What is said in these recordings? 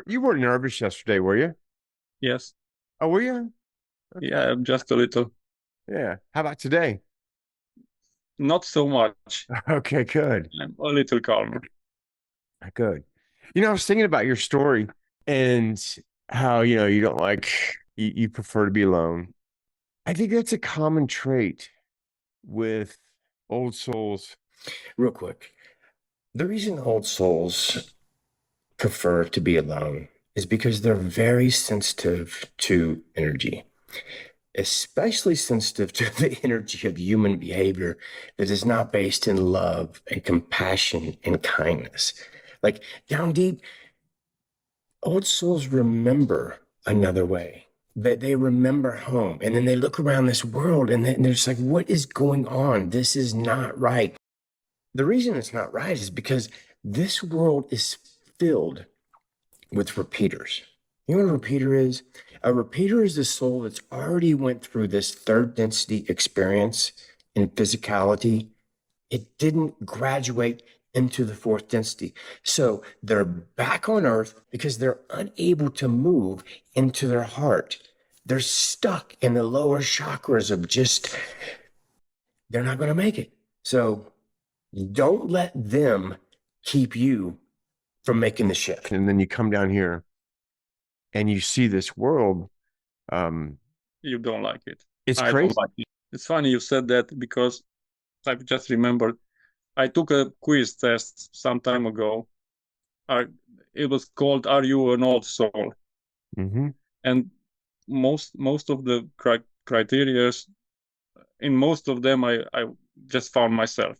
You weren't nervous yesterday, were you? Yes. Oh, were you? Okay. Yeah, just a little. Yeah. How about today? Not so much. Okay, good. I'm a little calmer. Good. I was thinking about your story and how, you don't like you prefer to be alone. I think that's a common trait with old souls. Real quick, the reason old souls prefer to be alone is because they're very sensitive to energy, especially sensitive to the energy of human behavior that is not based in love and compassion and kindness. Like down deep, old souls remember another way. That they remember home, and then they look around this world and they're just like, what is going on? This is not right. The reason it's not right is because this world is filled with repeaters. You know what a repeater is? A repeater is the soul that's already went through this third density experience in physicality. It didn't graduate into the fourth density. So they're back on earth because they're unable to move into their heart. They're stuck in the lower chakras of just, they're not going to make it. So don't let them keep you from making the shift. And then you come down here and you see this world. Um, You don't like it. it's I don't crazy. like it. It's funny you said that because I've just remembered I took a quiz test some time ago. Are, it was called "Are you an old soul?" Hmm. And most of the criteria, in most of them, I just found myself.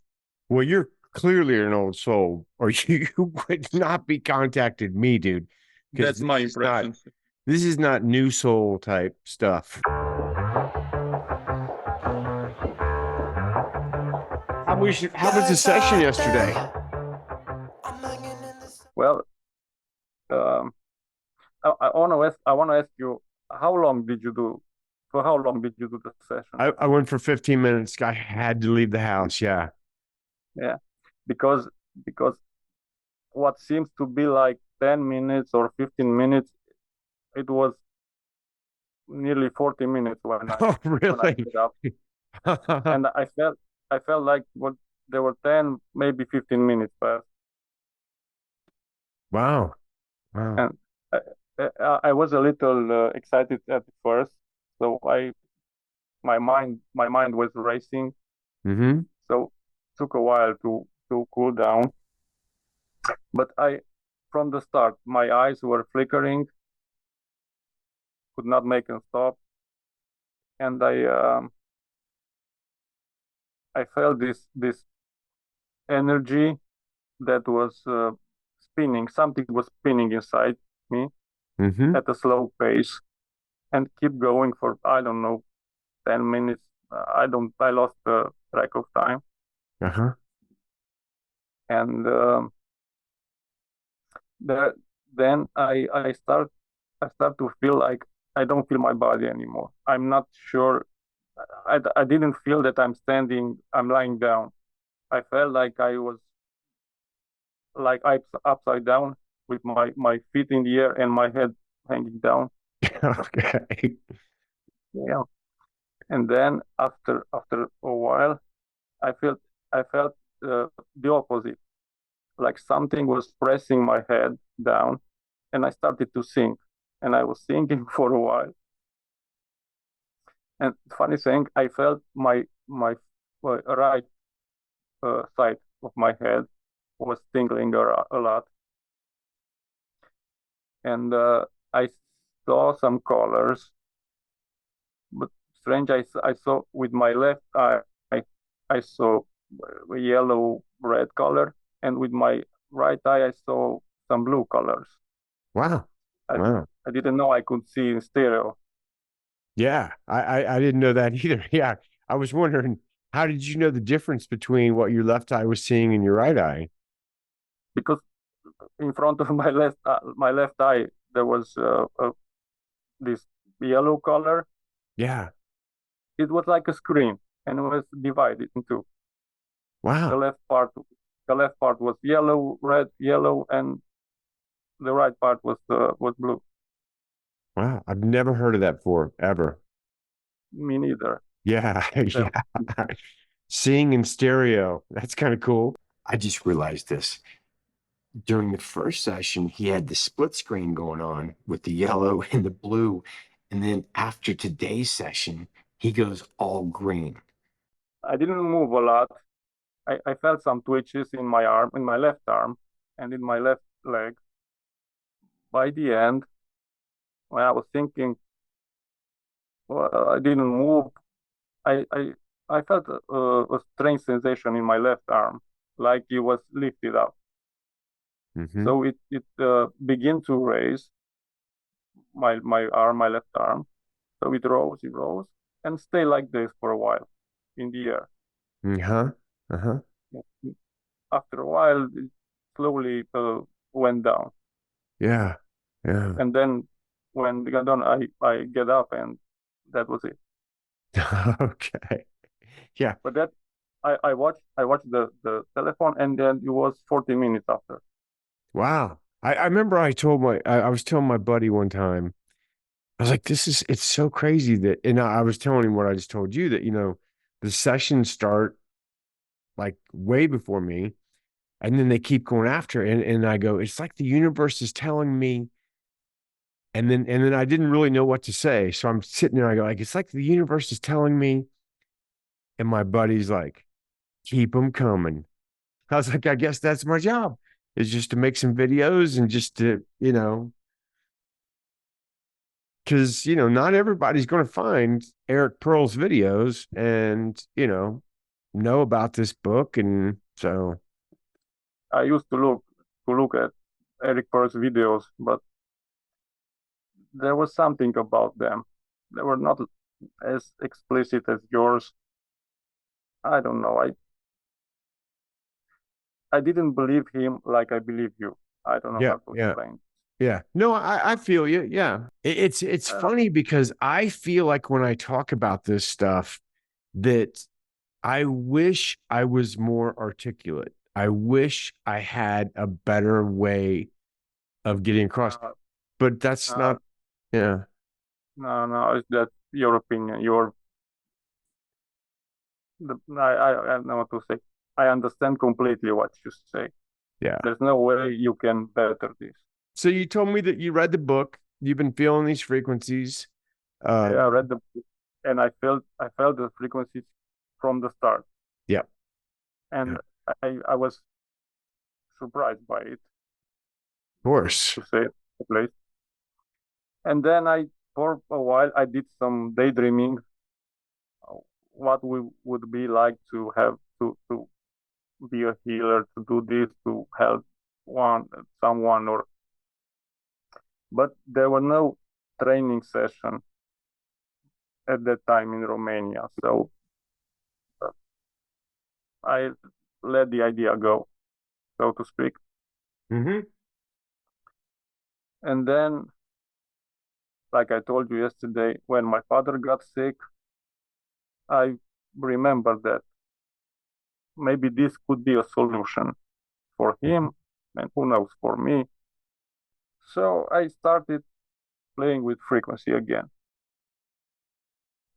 Well, you're clearly an old soul, or you would not be contacted me, dude, because That's my impression. this is not new soul type stuff. How was the session yesterday? Well, um, I want to ask you, how long did you do? For how long did you do the session? I went for 15 minutes. I had to leave the house. Yeah. Yeah, because because what seems to be like 10 minutes or 15 minutes, it was nearly 40 minutes Oh, when I really? got up, and I felt like what there were 10, maybe 15 minutes past, Wow. Wow. and I was a little excited at first, so my mind was racing, Hmm. so it took a while to cool down. But from the start, my eyes were flickering, could not make them stop, and I felt this energy that was spinning. Something was spinning inside me Hmm. at a slow pace and keep going for I don't know 10 minutes. I lost the track of time, Uh-huh. and the, then I start to feel like I don't feel my body anymore. I'm not sure. I didn't feel that I'm standing. I'm lying down. I felt like I was like upside down with my feet in the air and my head hanging down. Okay. Yeah. And then after a while, I felt I felt the opposite, like something was pressing my head down, and I started to sink, and I was sinking for a while. And funny thing, I felt my right side of my head was tingling a lot, and I saw some colors, but strange, I saw with my left eye, I saw a yellow red color, and with my right eye I saw some blue colors. Wow. I, Wow. I didn't know I could see in stereo Yeah. I didn't know that either. Yeah. I was wondering, how did you know the difference between what your left eye was seeing and your right eye? because in front of my left eye there was this yellow color. Yeah. It was like a screen, and it was divided into the Wow. left part. The left part was yellow, red, yellow, and the right part was blue. Wow, I've never heard of that before, ever. Me neither. Yeah, There, yeah. Seeing in stereo. That's kind of cool. I just realized this. During the first session, he had the split screen going on with the yellow and the blue. And then after today's session, he goes all green. I didn't move a lot. I felt some twitches in my arm, in my left arm, and in my left leg. By the end, when I was thinking, well, I didn't move. I I, I felt a strange sensation in my left arm, like it was lifted up. Hmm. So it began to raise my left arm. So it rose, and stay like this for a while in the air. Uh-huh. Uh-huh. After a while, it slowly went down, Yeah. Yeah. and then when it got done, I get up, and that was it. Okay. Yeah. But that I watched the telephone, and then it was 40 minutes after. Wow. I remember I was telling my buddy one time, I was like, it's so crazy that, and I was telling him what I just told you that, the sessions start like way before me, and then they keep going after, and I go, it's like the universe is telling me, and then I didn't really know what to say. So I'm sitting there, I go, like, it's like the universe is telling me, and my buddy's like, keep them coming. I was like, I guess that's my job, is just to make some videos and just to, because not everybody's going to find Eric Pearl's videos and know about this book, and so I used to look at Eric Pearl's videos, but there was something about them. They were not as explicit as yours. I don't know. I didn't believe him like I believe you. I don't know yeah, how to yeah, explain. yeah. No, I feel you. Yeah, it's Uh, funny because I feel like when I talk about this stuff that I wish I was more articulate. I wish I had a better way of getting across, uh, but that's uh, not. Yeah, no, no, it's that your opinion. I don't know what to say. I understand completely what you say. yeah. There's no way you can better this. So you told me that you read the book. You've been feeling these frequencies. I read the book, and I felt the frequencies from the start, Yeah, yeah, and of I was surprised by it, course. to say it at least. And then for a while, I did some daydreaming, uh, what we would be like to have to be a healer, to do this, to help someone, or but there were no training session at that time in Romania, so uh, I let the idea go, so to speak. Hmm. And then, like I told you yesterday, when my father got sick, I remembered that maybe this could be a solution for him, and who knows, for me. So I started playing with frequency again,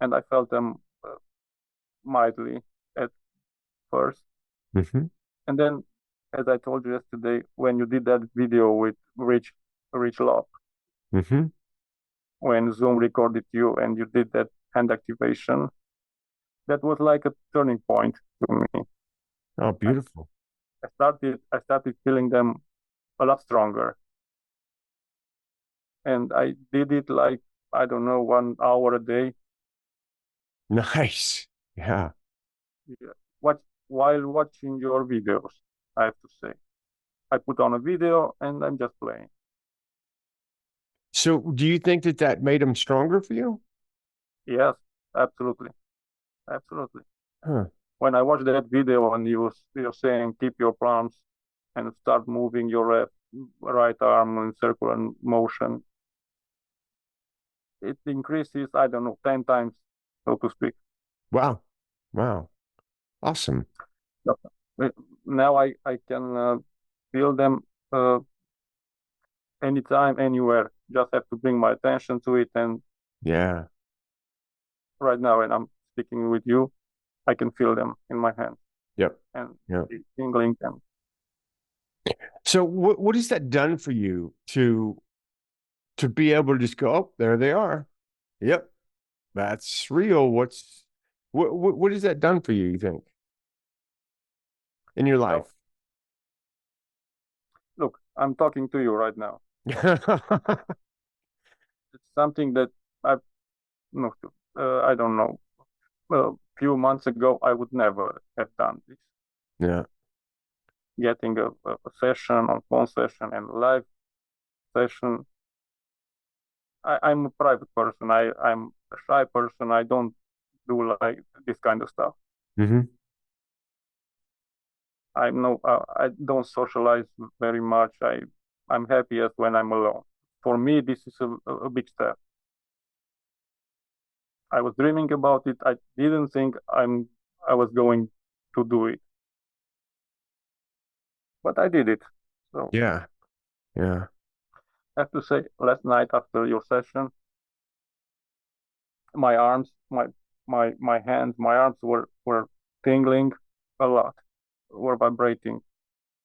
and I felt them mildly at first. Hmm. And then, as I told you yesterday, when you did that video with Rich Love, Hmm. when Zoom recorded you and you did that hand activation, that was like a turning point to me. Oh, I, beautiful. I started feeling them a lot stronger, and I did it like, I don't know, 1 hour a day. Nice. Yeah. Yeah. While watching your videos, I have to say, I put on a video and I'm just playing. So do you think that that made them stronger for you? Yes, absolutely, absolutely. Huh. When I watched that video and you're saying keep your palms and start moving your right arm in circular motion, it increases, I don't know, 10 times, so to speak. Wow. Wow. Awesome. Now I can feel them uh, anytime, anywhere. Just have to bring my attention to it. And Yeah. right now, when I'm speaking with you, I can feel them in my hand Yep. and Yep. tingling them. So what has that done for you to be able to just go, oh, there they are. Yep. That's real. What has that done for you, you think, in your So, life? look, I'm talking to you right now. It's something that I, no, I don't know. A few months ago, I would never have done this. Yeah. Getting a session, a phone session, and a live session. I'm a private person. I'm a shy person. I don't do like this kind of stuff. Hmm. I don't socialize very much. I'm happiest when I'm alone. For me, this is a big step. I was dreaming about it. I didn't think I was going to do it, but I did it. So Yeah. Yeah. I have to say, last night after your session, my arms, my hands, my arms were tingling a lot, were vibrating.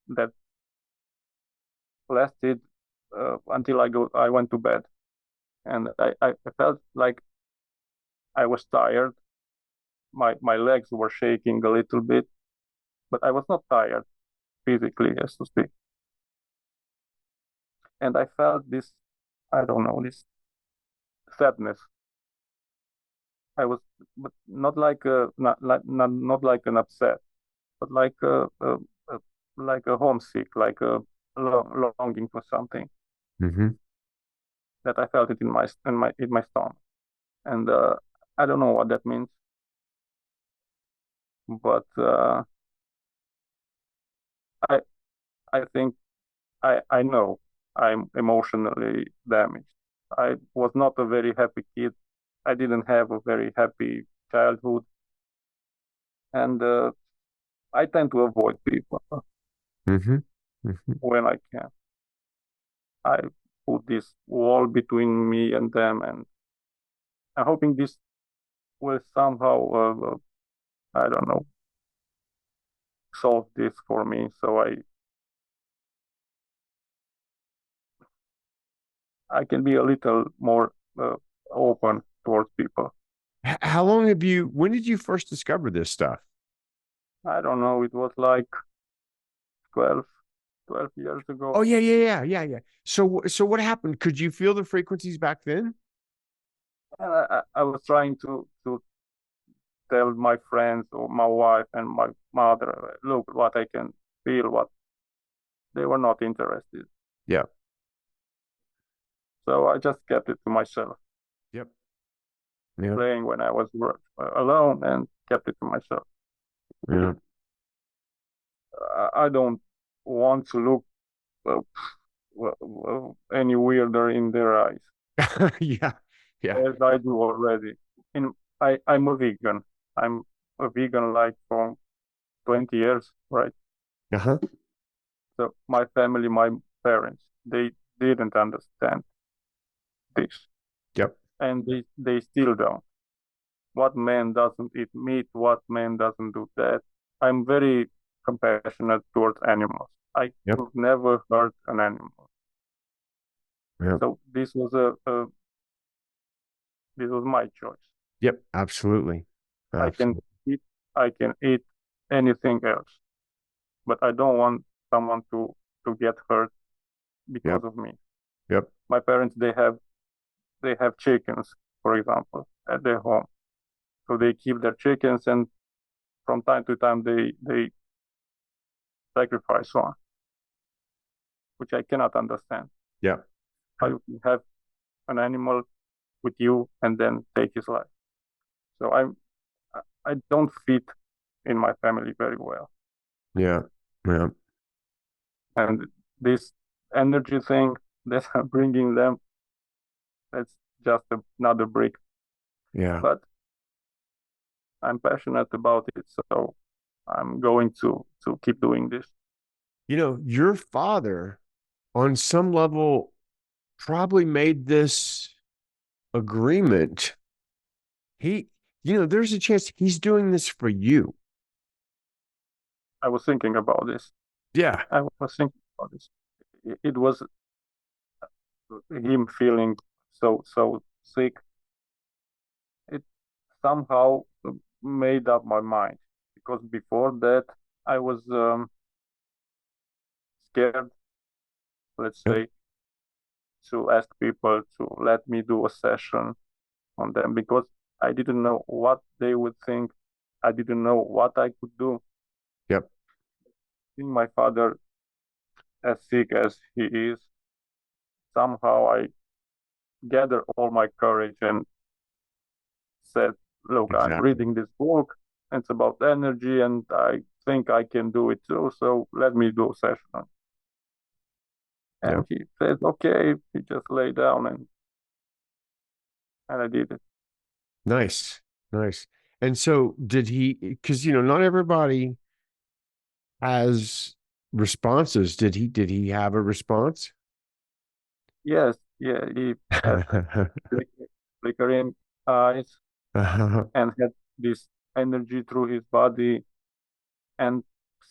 That lasted until I went to bed, and I felt like I was tired. My legs were shaking a little bit, but I was not tired physically, as to speak. And I felt this, I don't know, this sadness. I was, but not like not like an upset, but like a homesick, like a longing for something Hmm. that I felt it in my stomach. And I don't know what that means, but I I think I know I'm emotionally damaged. I was not a very happy kid. I didn't have a very happy childhood, and I tend to avoid people Hmm. Hmm. when I can. I put this wall between me and them, and I'm hoping this will somehow, I don't know, solve this for me, so I can be a little more open towards people. How long when did you first discover this stuff? I don't know. It was like 12, 12 years ago. Oh, yeah, yeah, yeah, yeah, yeah. So what happened? Could you feel the frequencies back then? And I was trying to tell my friends or my wife and my mother, look what I can feel, what they were not interested. Yeah. So I just kept it to myself, Yep. Yeah. playing when I was alone and kept it to myself. Yeah. I don't want to look any weirder in their eyes, Yeah. Yeah. as I do already. In I'm a vegan. I'm a vegan like for 20 years, right? Uh-huh. So my family, my parents, they didn't understand this, Yep. and they still don't. What man doesn't eat meat? What man doesn't do that? I'm very compassionate towards animals. I Yep. could never hurt an animal. Yep. So this was my choice. Yep. Absolutely. I can Absolutely. eat I can eat anything else, but I don't want someone to get hurt because Yep. of me. Yep. My parents they have chickens, for example, at their home. So they keep their chickens, and from time to time they sacrifice one, which I cannot understand. Yep. How you can have an animal with you and then take his life. So I don't fit in my family very well, Yeah. Yeah. and this energy thing that I'm bringing them, that's just another brick. Yeah. But I'm passionate about it, so I'm going to keep doing this. Your father, on some level, probably made this agreement. He, there's a chance he's doing this for you. I was thinking about this. Yeah. I was thinking about this. It was him feeling so sick. It somehow made up my mind because before that I was scared, let's Yep. say, to ask people to let me do a session on them because I didn't know what they would think. I didn't know what I could do. Yep. Seeing my father as sick as he is, somehow I gathered all my courage and said, look, I'm Exactly. reading this book. It's about energy, and I think I can do it too. So let me do a session. And Yep. he said, okay. He just lay down and I did it. Nice. Nice. And so did he, because not everybody has responses. Did he have a response? Yes, yeah. He had flickering eyes and had this energy through his body and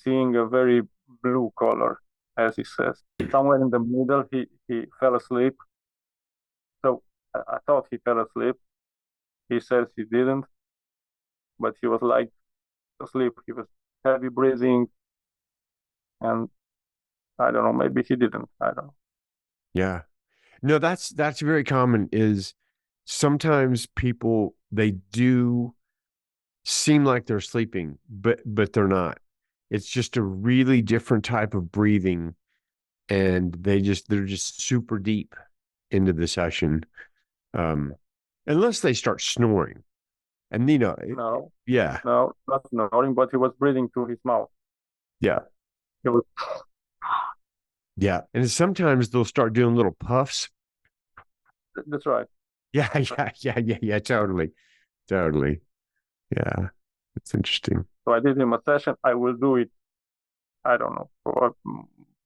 seeing a very blue color, as he says. Somewhere in the middle, he fell asleep. So I thought he fell asleep. He says he didn't, but he was like asleep. He was heavy breathing, and I don't know. Maybe he didn't. I don't know. Yeah. No, that's very common is sometimes people they do seem like they're sleeping, but they're not. It's just a really different type of breathing and they're just super deep into the session. Um unless they start snoring. And No, yeah. no, not snoring, but he was breathing through his mouth. Yeah. He was. Yeah. And sometimes they'll start doing little puffs. That's right. Yeah, yeah, totally. Totally. Yeah. It's interesting. So I did him a session. I will do it. I don't know,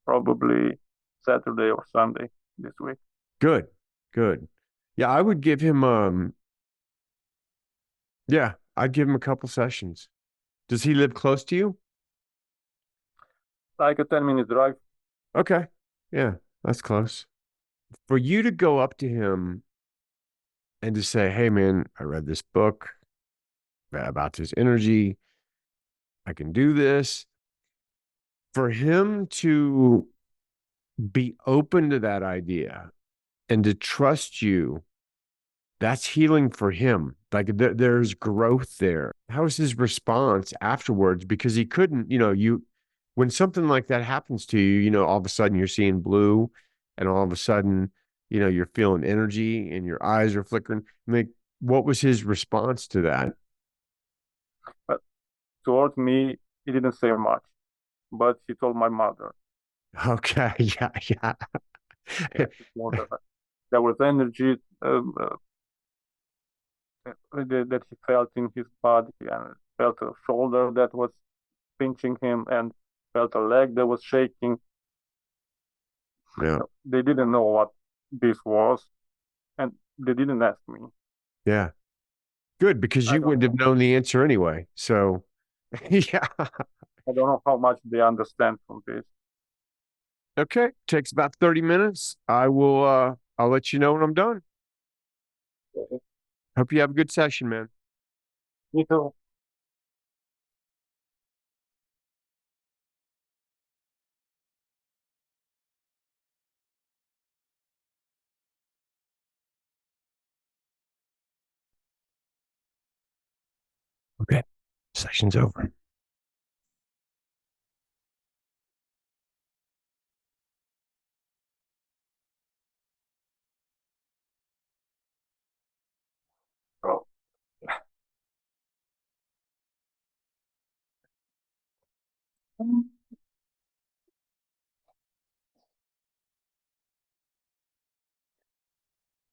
probably Saturday or Sunday this week. Good. Good. Yeah, I would give him yeah, I'd give him a couple sessions. Does he live close to you? Like a 10 minute drive. Okay. Yeah, that's close. For you to go up to him and to say, "Hey man, I read this book about this energy. I can do this." For him to be open to that idea and to trust you, that's healing for him. Like there's growth there. How was his response afterwards? Because he couldn't, when something like that happens to you, all of a sudden you're seeing blue and all of a sudden, you're feeling energy and your eyes are flickering. Like, what was his response to that? But towards me, he didn't say much. But he told my mother. Okay. Yeah. Yeah. Yeah, he told her that there was energy that he felt in his body and felt a shoulder that was pinching him and felt a leg that was shaking. Yeah. They didn't know what this was and they didn't ask me. Yeah. Good, because I you don't wouldn't have know. known the answer anyway. So, yeah. I don't know how much they understand from this. Okay. Takes about 30 minutes. I'll let you know when I'm done. Hope you have a good session, man. Me too. Okay. Session's over. Oh.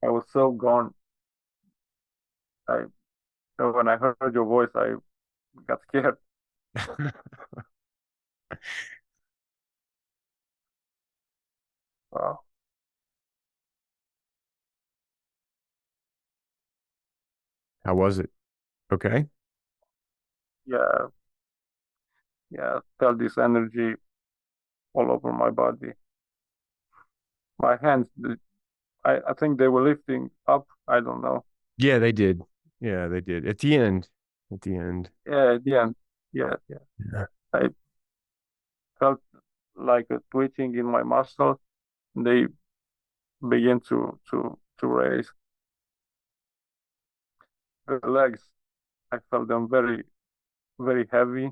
I was so gone. I When I heard your voice, I got scared. Wow. How was it? Okay. Yeah, yeah, felt this energy all over my body. My hands, I think they were lifting up. I don't know. Yeah, they did. Yeah, they did. At the end. At the end. Yeah, at the end. Yeah, yeah. Yeah. I felt like a twitching in my muscle. They began to raise the legs. I felt them very very heavy,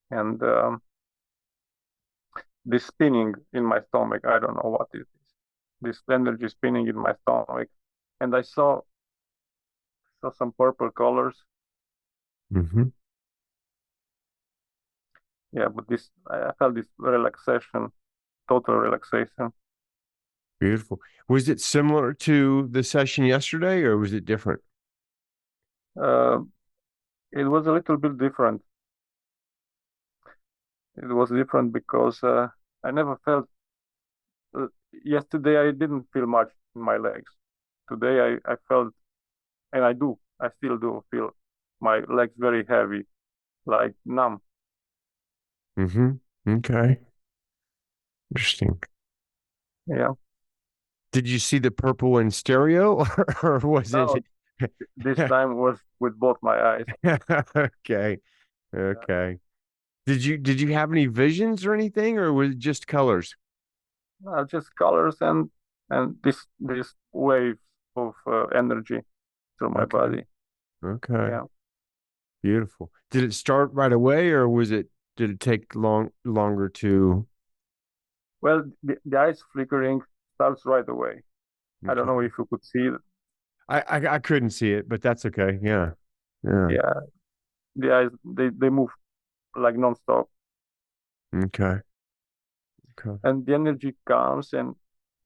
and this spinning in my stomach. I don't know what it is. This energy spinning in my stomach, and I saw some purple colors. Hmm. Yeah, but this I felt this relaxation, total relaxation. Beautiful. Was it similar to the session yesterday or was it different? Uh, it was a little bit different. It was different because I never felt. Yesterday I didn't feel much in my legs. Today I felt, and I still do feel my legs very heavy, like numb. Hmm. Okay. Interesting. Yeah. Did you see the purple in stereo or was it? Now this time was with both my eyes. Okay. Yeah. Okay. Did you have any visions or anything or was it just colors? Just colors and this waves of energy through my Okay. body. Okay. Yeah. Beautiful. Did it start right away or did it take longer to? Well, the eyes flickering starts right away. I don't know Okay. if you could see it. I couldn't see it, but that's okay. Yeah. Yeah. Yeah, the eyes they move like nonstop, Okay. Okay. and the energy comes, and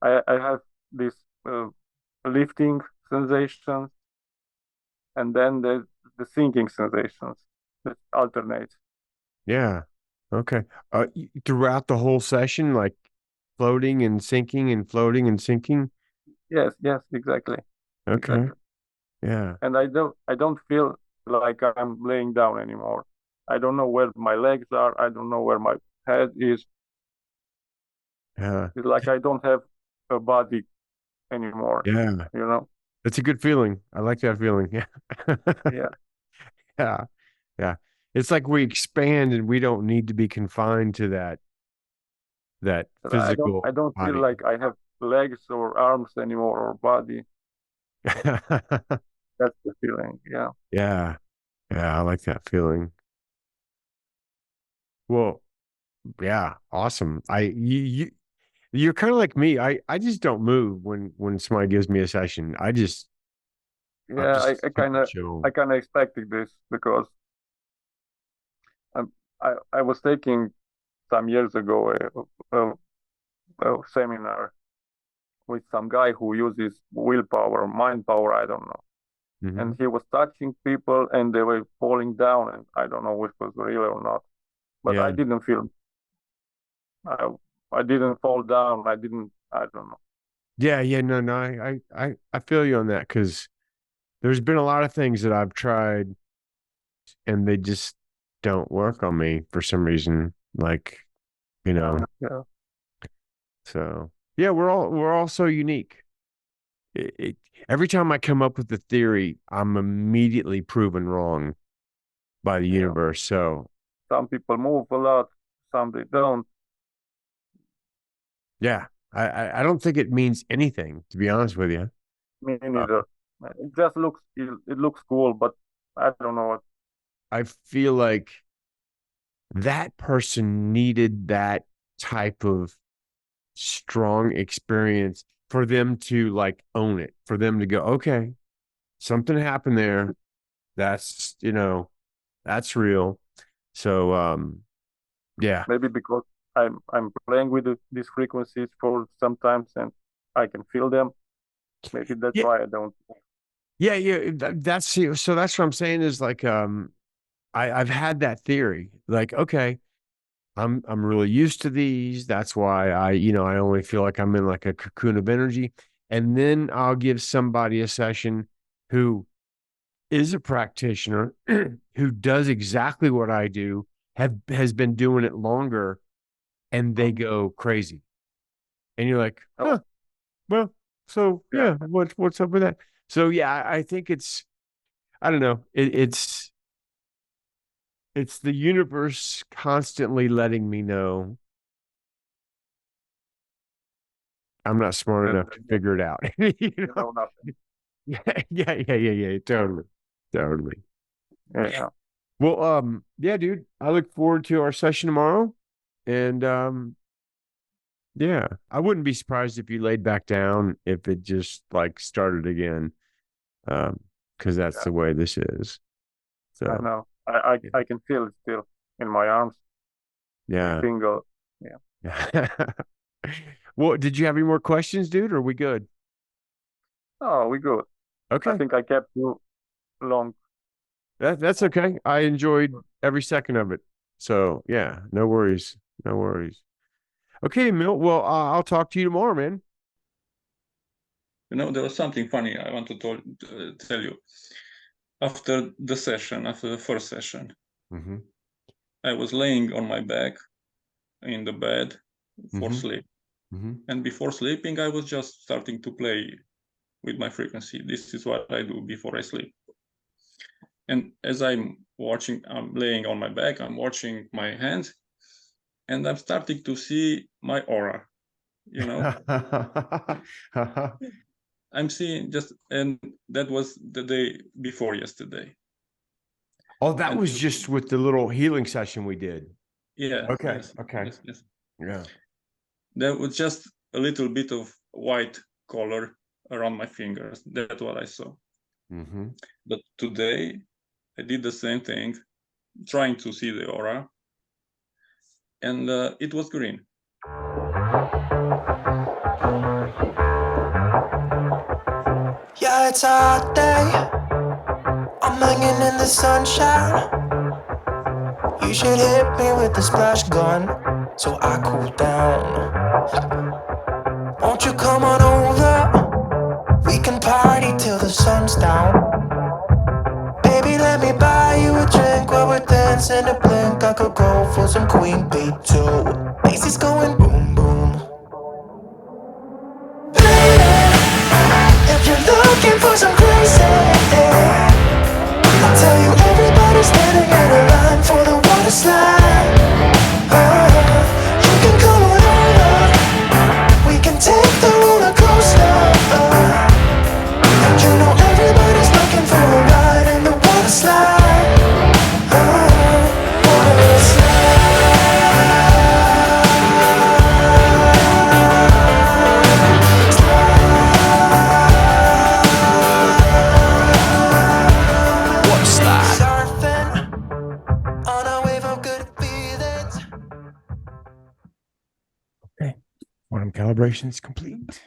I have this uh, lifting sensations, and then the sinking sensations that alternate. Yeah. Okay. Throughout the whole session, like floating and sinking and floating and sinking. Yes, yes, exactly, Okay. exactly. Yeah. And I don't feel like I'm laying down anymore. I don't know where my legs are. I don't know where my head is. Yeah. It's like I don't have a body anymore. Yeah. You know? It's a good feeling. I like that feeling. Yeah. Yeah. Yeah. Yeah. It's like we expand and we don't need to be confined to that But I physical don't feel body. like I have legs or arms anymore or body. That's the feeling. Yeah. Yeah. Yeah. I like that feeling. Well, yeah. Awesome. You're kind of like me. I just don't move when somebody gives me a session. I'm Yeah, just I kind super of chill. I kind of expected this because I was taking some years ago a seminar with some guy who uses willpower, mind power, I don't know. Hmm. And he was touching people and they were falling down, and I don't know if it was real or not. But Yeah. I didn't feel I I didn't fall down. I don't know. Yeah. Yeah. No, no. I feel you on that because there's been a lot of things that I've tried and they just don't work on me for some reason. Like, you Yeah, know, yeah. so yeah, we're all so unique. It, every time I come up with a theory, I'm immediately proven wrong by the Yeah. universe. So Some people move a lot, some they don't. yeah, I don't think it means anything, to be honest with you. Me Uh, neither. It looks cool, but I don't know what. I feel like that person needed that type of strong experience for them to like own it, for them to go, okay, something happened there. That's, that's real. So, yeah. Maybe because I'm playing with these frequencies for sometimes and I can feel them. Maybe that's Yeah. why I don't. Yeah. Yeah. So that's what I'm saying is like, I've had that theory. Like, okay, I'm really used to these. That's why I only feel like I'm in like a cocoon of energy. And then I'll give somebody a session who is a practitioner who does exactly what I do, has been doing it longer, and they go crazy. And you're like, huh, well, so yeah, what's up with that? So yeah, I think I don't know. It's the universe constantly letting me know I'm not smart enough to figure it out. You know? Nothing. Yeah. Totally. Totally. Yeah. Well, yeah, dude. I look forward to our session tomorrow. And yeah, I wouldn't be surprised if you laid back down if it just like started again. Because that's the way this is. I So know. I can feel it still in my arms. yeah. Finger. Yeah. Well, did you have any more questions, dude? Or are we good? Oh, we good. I Okay. think I kept you long. That's okay. I enjoyed every second of it. So yeah, no worries. No worries. Okay, Milt. Well, I'll talk to you tomorrow, man. There was something funny I want to tell you. After the first session, Mm-hmm. I was laying on my back in the bed for sleep. Mm-hmm. And before sleeping, I was just starting to play with my frequency. This is what I do before I sleep. And as I'm laying on my back, I'm watching my hands, and I'm starting to see my aura, I'm seeing and that was the day before yesterday. Oh, that was just with the little healing session we did. Yeah. Okay. Yes, Okay. yes. Yeah. There was just a little bit of white color around my fingers. That's what I saw. Mm-hmm. But today, I did the same thing, trying to see the aura, and it was green. Yeah, it's a hot day. I'm hanging in the sunshine. You should hit me with the splash gun so I cool down. Won't you come on over? We can party till the sun's down. Baby, let me buy you a drink while we're dancing a blink. I could go for some Queen Bee too. Bass is going boom boom. Baby, if you're looking for some crazy, I'll tell you everybody's standing in a line for the water slide. You can come on over. We can take the roller coaster. And you know everybody's looking for a ride in the water slide. Water slide. Surfing on a wave of good feelings. Okay. Quantum calibration is complete.